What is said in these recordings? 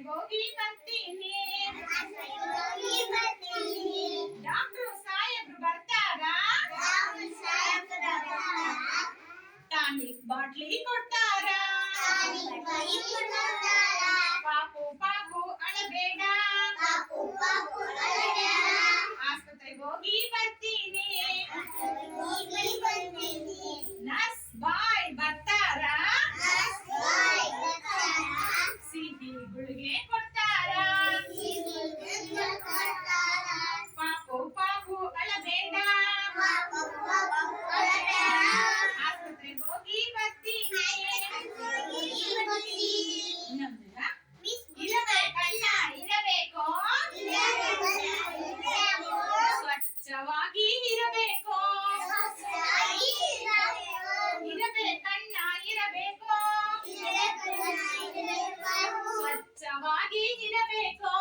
ಹೋಗಿ ಬರ್ತೀನಿ. ಡಾಕ್ಟರ್ ಸಾಹೇಬ್ರು ಬರ್ತಾರಾ? ಟಾನಿಕ್ ಬಾಟ್ಲಿ ಕೊಡ್ತಾರಾ? ಪಾಪು ಪಾಪು ಅಳಬೇಡ, ಆಸ್ಪತ್ರೆಗೆ ಹೋಗಿ ಬರ್ತೀನಿ. ನರ್ಸ್ ಬಾಯ್ ಬರ್ತಾರಾ? ಸಿಹಿ ಗುಳಿಗೆ ಕೊಡ್ತಾರಾ? ಪಾಪು ಪಾಪು ಅಳಬೇಡ, ಆಸ್ಪತ್ರೆಗೆ ಹೋಗಿ ಬರ್ತೀನಿ. ಇರಬೇಕಲ್ಲ, ಇರಬೇಕು, ಸ್ವಚ್ಛವಾಗಿ ಇರಬೇಕು. ಇರಬೇಕಣ್ಣ, ಇರಬೇಕು, ಸ್ವಚ್ಛವಾಗಿ ಇರಬೇಕು.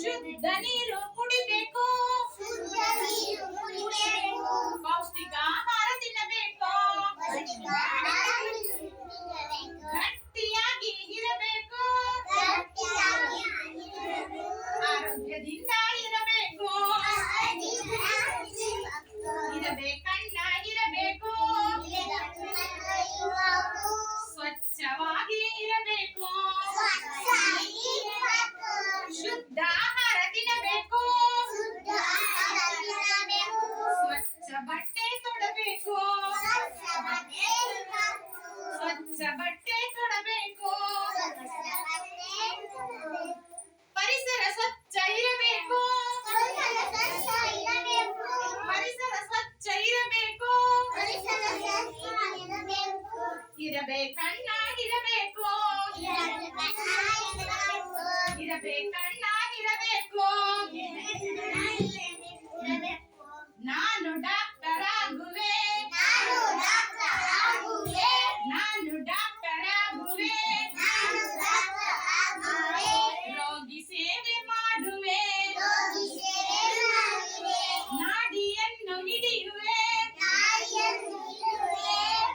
ಶುದ್ಧ ನೀರು ಕುಡಿಬೇಕು, ಪೌಷ್ಟಿಕ ಆಹಾರ ತಿನ್ನಬೇಕು. ಗಟ್ಟಿಯಾಗಿ ಇರಬೇಕು, ಆರೋಗ್ಯದಿಂದ ಇರಬೇಕು. ಇರಬೇಕಣ್ಣ, ಇರಬೇಕು, ಸ್ವಚ್ಛವಾಗಿ ಇರಬೇಕು. ಶುದ್ಧ ಆಹಾರ ತಿನ್ನಬೇಕು, ಸ್ವಚ್ಛ ಬಟ್ಟೆ ತೊಡಬೇಕು, ಸ್ವಚ್ಛ ಬಟ್ಟೆ ತೊಡಬೇಕು. ಪರಿಸರ ಸ್ವಚ್ಛ ಇರಬೇಕು, ಪರಿಸರ ಸ್ವಚ್ಛ ಇರಬೇಕು. ಇರಬೇಕಣ್ಣ, ಇರಬೇಕು, ಇರಬೇಕಣ್ಣ, ಇರಬೇಕು. ನಾನು ಡಾಕ್ಟರ್ ಆಗುವೆ, ನಾನು ಡಾಕ್ಟರ್ ಆಗುವೆ. ರೋಗಿ ಸೇವೆ ಮಾಡುವೆ, ನಾಡಿಯನ್ನು ಹಿಡಿಯುವೆ,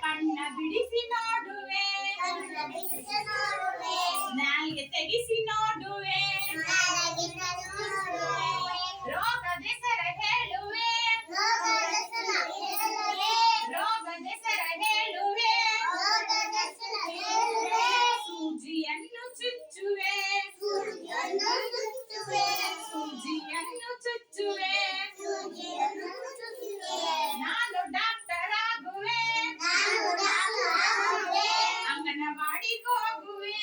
ಕಣ್ಣ ಬಿಡಿಸಿ ನೋಡುವೆ, ನಾಲ್ಗೆ ತೆಗಿಸಿ ನೋಡುವೆ. ರೋಗದ ಹೆಸರ ಹೇಳುವೆ, ರೋಗದ ಹೆಸರ ಹೇಳುವೆ. ಸೂಜಿಯನ್ನು ಚುಚ್ಚುವೆ, ಸೂಜಿಯನ್ನು ಚುಚ್ಚುವೆ. ನಾನು ಡಾಕ್ಟರ್ ಆಗುವೆ, ಅಂಗನವಾಡಿಗೆ ಹೋಗುವೆ,